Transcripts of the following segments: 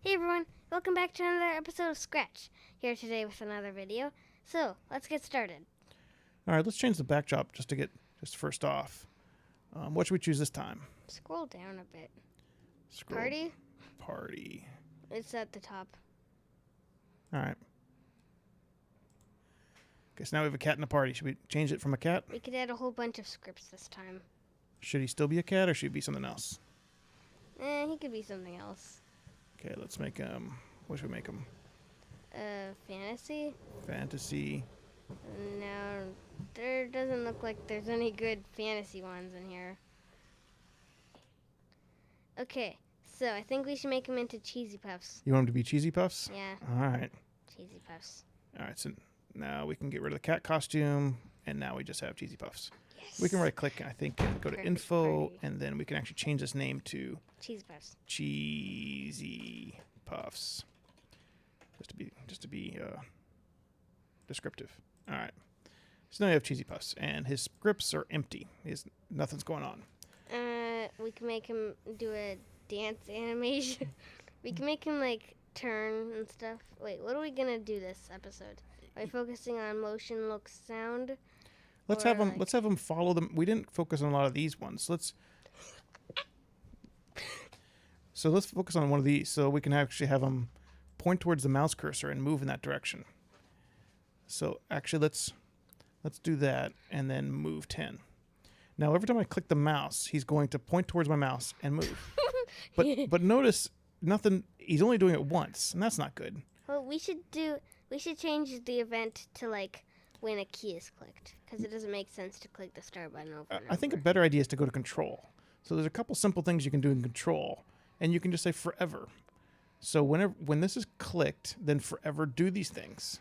Hey everyone, welcome back to another episode of Scratch. Here today with another video. So, let's get started. All right, let's change the backdrop just first off. What should we choose this time? Scroll down a bit. Scroll Party? Party. It's at the top. All right. Okay, so now we have a cat in the party. Should we change it from a cat? We could add a whole bunch of scripts this time. Should he still be a cat or should he be something else? He could be something else. Okay, let's make him. What should we make him? Fantasy? Fantasy. No, there doesn't look like there's any good fantasy ones in here. Okay, so I think we should make him into Cheesy Puffs. You want him to be Cheesy Puffs? Yeah, All right. Cheesy Puffs. All right, so now we can get rid of the cat costume, and now we just have Cheesy Puffs. Yes. We can right click, I think, and go to Perfect info, party. and then we can actually change this name to Cheesy Puffs. Cheesy Puffs. Just to be descriptive. All right. So now you have Cheesy Puffs, and his scripts are empty. Nothing's going on. We can make him do a dance animation. We can make him like turn and stuff. Wait, what are we gonna do this episode? Are we focusing on motion, look, sound? Let's Or have him. like- Let's have him follow them. We didn't focus on a lot of these ones. So let's focus on one of these, so we can actually have him point towards the mouse cursor and move in that direction. So actually, let's do that and then move 10. Now every time I click the mouse, he's going to point towards my mouse and move. But notice nothing. He's only doing it once, and that's not good. Well, we should change the event to like when a key is clicked, because it doesn't make sense to click the start button over and I think a over. better idea is to go to control. So there's a couple simple things you can do in control, and you can just say forever. So when this is clicked, then forever do these things.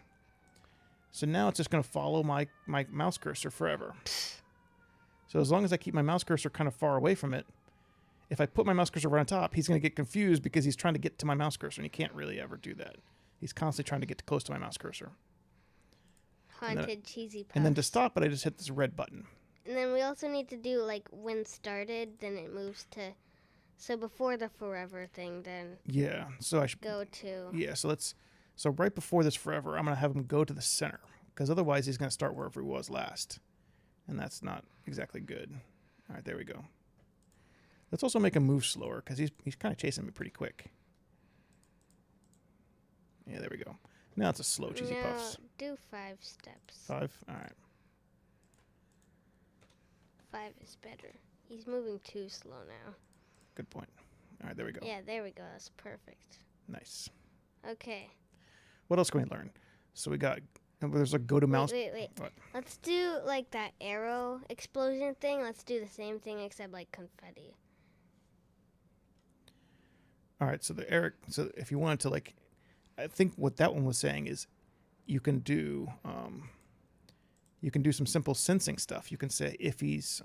So now it's just going to follow my mouse cursor forever. So as long as I keep my mouse cursor kind of far away from it, if I put my mouse cursor right on top, he's going to get confused because he's trying to get to my mouse cursor, and he can't really ever do that. He's constantly trying to get close to my mouse cursor. Haunted Cheesy Puffs. And then to stop it, I just hit this red button. And then we also need to do like when started, then it moves to. So before the forever thing, then Yeah. So I should go to. Yeah, so right before this forever, I'm going to have him go to the center, because otherwise he's going to start wherever he was last, and that's not exactly good. All right, there we go. Let's also make him move slower, because he's kind of chasing me pretty quick. Yeah, there we go. Now it's a slow Cheesy No, Puffs. do 5 steps. 5? All right. 5 is better. He's moving too slow now. Good point. All right, there we go. Yeah, there we go. That's perfect. Nice. Okay. What else can we learn? So we got, there's a go to mouse. Wait. What? Let's do like that arrow explosion thing. Let's do the same thing except like confetti. All right, so so if you wanted to like, I think what that one was saying is you can do some simple sensing stuff. You can say if he's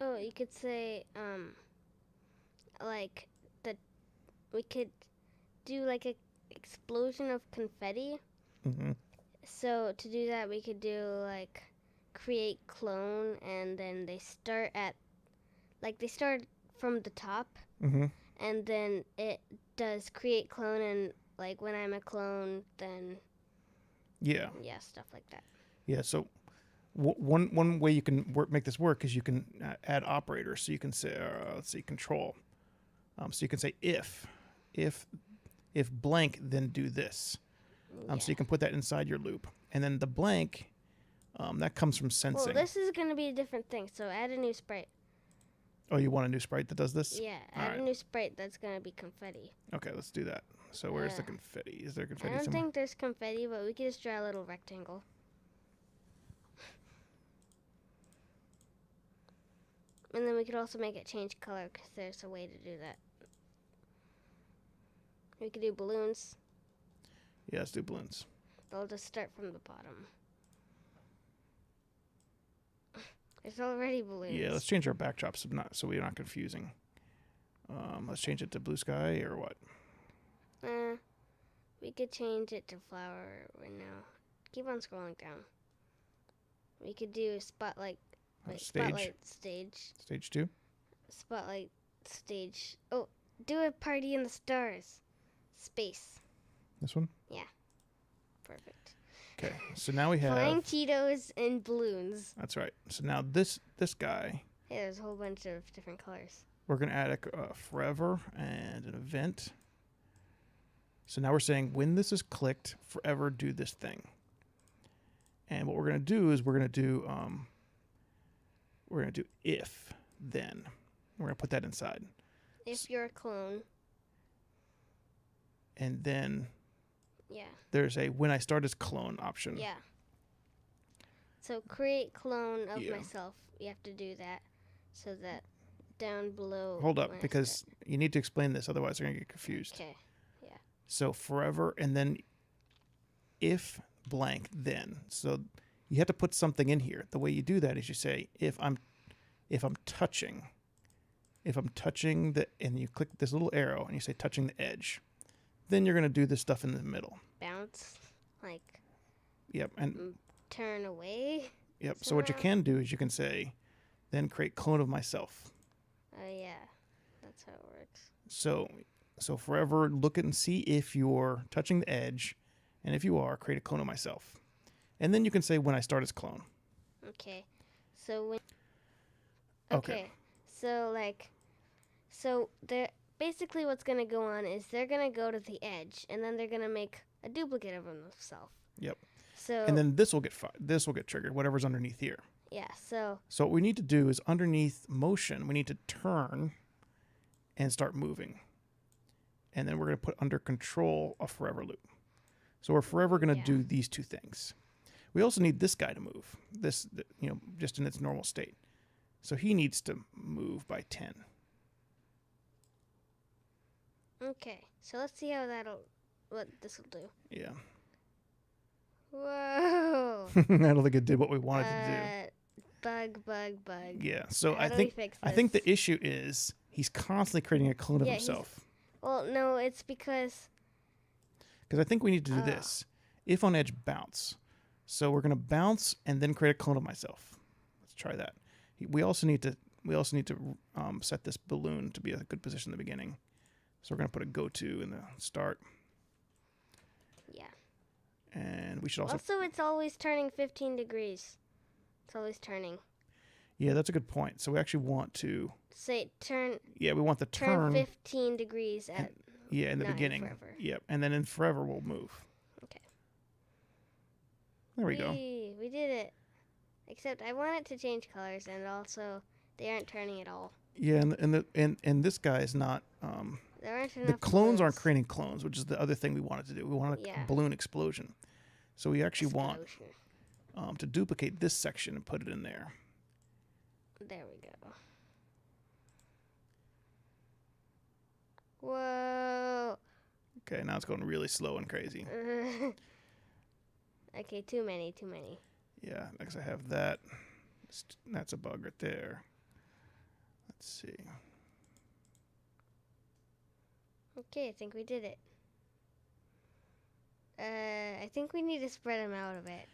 Oh, you could say like we could do like a explosion of confetti. mhm. So to do that, we could do like create clone, and then they start from the top, Mhm. and then it does create clone, and like when I'm a clone, then Yeah. stuff like that. Yeah, so one way you can make this work is you can add operators. So you can say let's see, control. So you can say if blank, then do this. So you can put that inside your loop, and then the blank that comes from Well, sensing. this is gonna be a different thing. So add a new sprite. Oh, you want a new sprite that does this? Yeah, All add right. a new sprite that's gonna be confetti. Okay, let's do that. So where's the Uh, confetti? Is there I confetti don't somewhere? think there's confetti, but we could just draw a little rectangle. And then we could also make it change color, because there's a way to do that. We could do balloons. Yeah, let's do balloons. They'll just start from the bottom. There's already balloons. Yeah, let's change our backdrop so we're not confusing. Let's change it to blue sky or what? We could change it to flower right now. Keep on scrolling down. We could do spotlight. Wait, Stage. spotlight stage. Stage 2. Spotlight stage. Oh, do a party in the stars. Space. This one? Perfect. Okay. So now we have. Flying Cheetos and balloons. That's right. So now this guy, Yeah, there's a whole bunch of different colors. we're going to add a forever and an event. So now we're saying when this is clicked, forever do this thing. And what we're going to do is we're going to do if then. We're going to put that inside. If you're a clone. And then Yeah. there's a when I start as clone option. Yeah. So create clone of Yeah. myself. You have to do that so that down below. Hold up, when I because start- you need to explain this, otherwise they're going to get confused. Okay. So forever and then if blank then. So you have to put something in here. The way you do that is you say if I'm touching the and you click this little arrow and you say touching the edge, then you're going to do this stuff in the middle. Bounce. Like Yep. And turn away. yep. So what you somehow. can do is you can say then create clone of myself. Oh yeah. That's how it works. So forever look at and see if you're touching the edge, and if you are, create a clone of myself. And then you can say when I start as clone. Okay. So when Okay. So they're basically what's gonna go on is they're gonna go to the edge and then they're gonna make a duplicate of themselves. Yep. So And then this will get triggered, whatever's underneath here. yeah, so So what we need to do is underneath motion, we need to turn and start moving. And then we're going to put under control a forever loop. So we're forever going to Yeah. do these two things. We also need this guy to move. This, just in its normal state. So he needs to move by 10. okay. So let's see what this will do. Yeah. Whoa. I don't think it did what we wanted to Bug. do. Yeah. So How I do we think fix I think the this? issue is he's constantly creating a clone of Yeah, he's- himself. Well, no, it's because Because I think we need to do Oh. this. If on edge, bounce. So we're going to bounce and then create a clone of myself. Let's try that. We also need to set this balloon to be a good position in the beginning. So we're going to put a go to in the start. yeah. And we should also Also, it's always turning 15 degrees. It's always turning. yeah, that's a good point. So we actually want to Say we want the turn turn 15 degrees at in the not in beginning. forever. Yep. And then in forever we'll move. Okay. There we go. We did it. Except I want it to change colors, and also they aren't turning at all. Yeah, and this guy is not There aren't enough. the clones aren't balloons. creating clones, which is the other thing we wanted to do. We wanted a Yeah. balloon explosion. So we actually want Explosion. to duplicate this section and put it in there. There we go. Whoa. Okay, now it's going really slow and crazy. Okay, too many. Yeah, next I have that. That's a bug right there. Let's see. Okay, I think we did it. I think we need to spread them out a bit.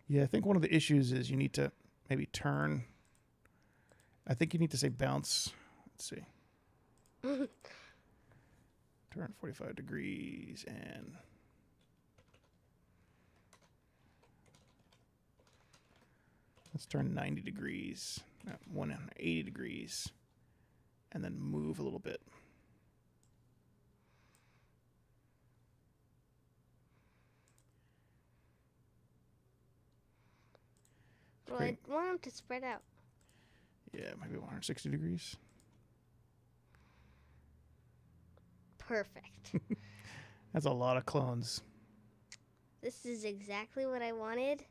Yeah, I think one of the issues is you need to maybe turn. I think you need to say bounce. Let's see. Turn 45 degrees and let's turn 90 degrees, 180 degrees, and then move a little bit. Well, I want them to spread out. Yeah, maybe 160 degrees. Perfect. That's a lot of clones. This is exactly what I wanted.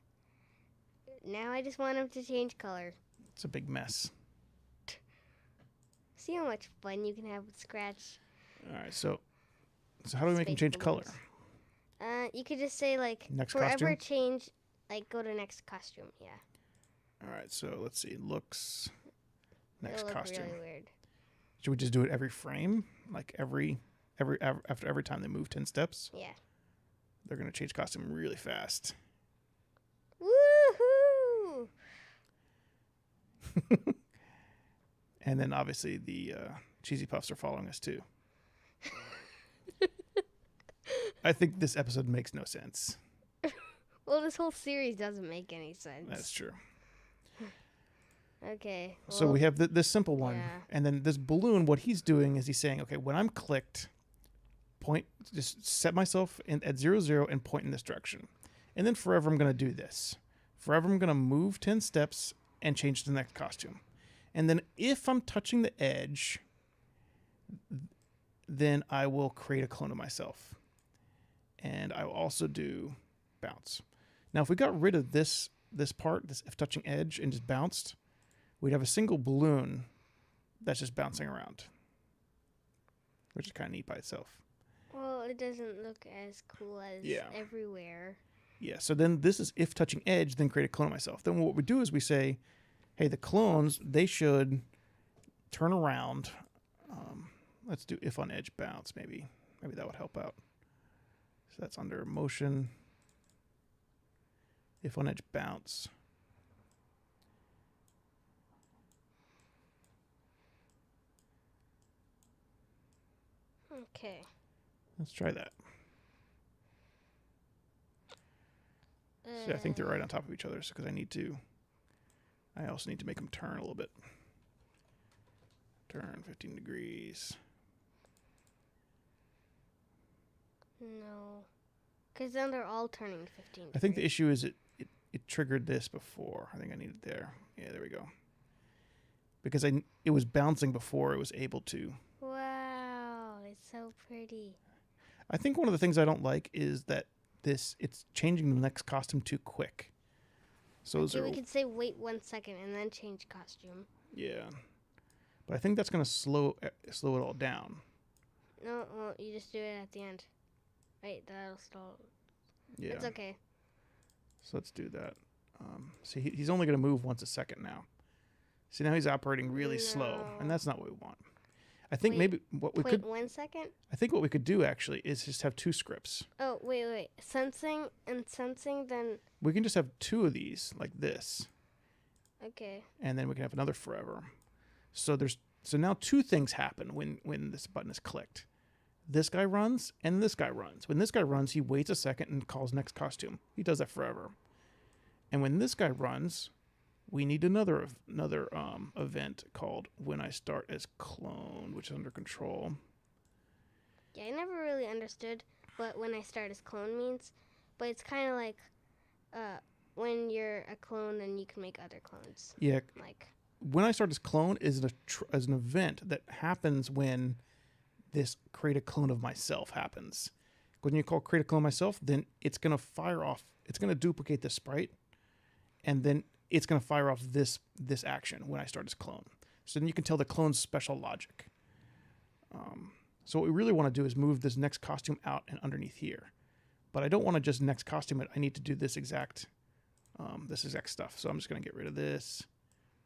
Now I just want them to change color. It's a big mess. See how much fun you can have with Scratch? All right, so how do we make them Space change color? balloons. You could just say like Next forever costume? change, like go to next costume. Yeah. All right, so let's see. Looks. Next It'll look costume. really weird. Should we just do it every frame? Like after every time they move 10 steps? Yeah. They're going to change costume really fast. Woohoo! And then obviously the Cheesy Puffs are following us too. I think this episode makes no sense. Well, this whole series doesn't make any sense. That's true. Okay. So well, we have this simple one, yeah. and then this balloon. What he's doing is he's saying, okay, when I'm clicked, point, just set myself at 0, 0 and point in this direction, and then forever I'm going to do this. Forever I'm going to move 10 steps and change to the next costume, and then if I'm touching the edge, then I will create a clone of myself, and I will also do bounce. Now, if we got rid of this part, this if touching edge, and just bounced, we'd have a single balloon that's just bouncing around, which is kind of neat by itself. Well, it doesn't look as cool as everywhere. Yeah, so then this is if touching edge, then create a clone of myself. Then what we do is we say, hey, the clones, they should turn around. Let's do if on edge bounce, maybe. Maybe that would help out. So that's under motion. If on edge bounce. Okay. Let's try that. See, I think they're right on top of each other because I also need to make them turn a little bit. Turn 15 degrees. No. Because then they're all turning 15 degrees. I think the issue is it triggered this before. I think I needed there. Yeah, there we go. Because it was bouncing before it was able to. Wow, it's so pretty. I think one of the things I don't like is that it's changing the next costume too quick. So Okay, we could say wait 1 second and then change costume. Yeah. But I think that's going to slow it all down. No, well, you just do it at the end. Wait, that'll stall. Yeah. It's okay. So let's do that. See, he's only going to move once a second now. See, now he's operating really slow, and that's not what we want. I think maybe what we could. 1 second. I think what we could do actually is just have 2 scripts. Oh wait, sensing and sensing. Then we can just have 2 of these like this. Okay. And then we can have another forever. So now 2 things happen when this button is clicked. This guy runs and this guy runs. When this guy runs, he waits a second and calls next costume. He does that forever. And when this guy runs, we need another event called when I start as clone, which is under control. Yeah, I never really understood what when I start as clone means, but it's kind of like when you're a clone, then you can make other clones. Yeah. Like when I start as clone is an event that happens when this create a clone of myself happens. When you call create a clone of myself, then it's going to fire off. It's going to duplicate the sprite, and then it's going to fire off this action when I start as clone. So then you can tell the clone's special logic. So what we really want to do is move this next costume out and underneath here. But I don't want to just next costume it. I need to do this exact stuff. So I'm just going to get rid of this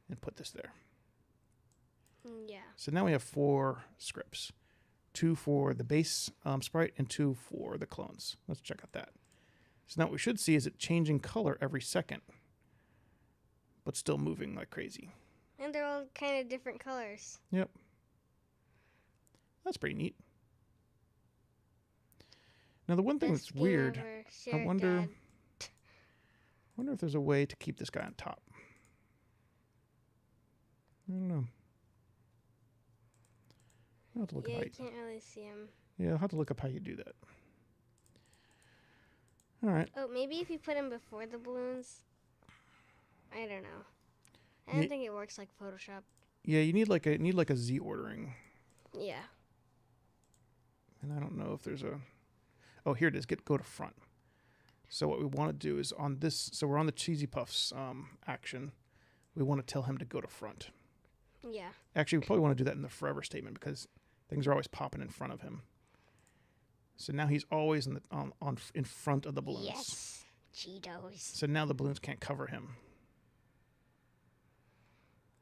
and put this there. Yeah. So now we have 4 scripts. 2 for the base sprite and 2 for the clones. Let's check out that. So now what we should see is it changing color every second, but still moving like crazy. And they're all kind of different colors. Yep. That's pretty neat. Now the one thing that's weird, I wonder if there's a way to keep this guy on top. I don't know. I'll have to look up how you can't really see him. Yeah, I'll have to look up how you do that. All right. Oh, maybe if you put him before the balloons. I don't know. I don't think it works like Photoshop. Yeah, you need like a Z ordering. Yeah. And I don't know if there's a. Oh, here it is. Go to front. So what we want to do is on this. So we're on the Cheesy Puffs action. We want to tell him to go to front. Yeah. Actually, we probably want to do that in the forever statement because things are always popping in front of him. So now he's always in front of the balloons. Yes, Cheetos. So now the balloons can't cover him.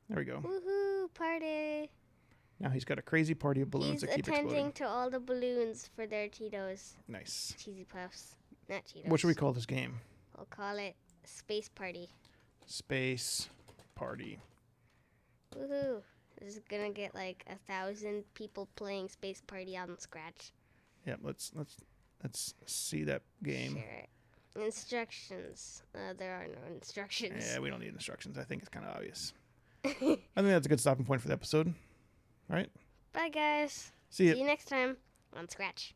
There we go. Woohoo! Party. Now he's got a crazy party of balloons that keep exploding. He's attending to all the balloons for their Cheetos. Nice. Cheesy Puffs, not Cheetos. What should we call this game? We'll call it Space Party. Space Party. Woohoo! This is gonna get like 1,000 people playing Space Party on Scratch. Yeah, let's Let's see that game. Share it. Instructions. There are no instructions. Yeah, we don't need instructions. I think it's kind of obvious. I think that's a good stopping point for the episode. All right. Bye, guys. See ya. See you next time on Scratch.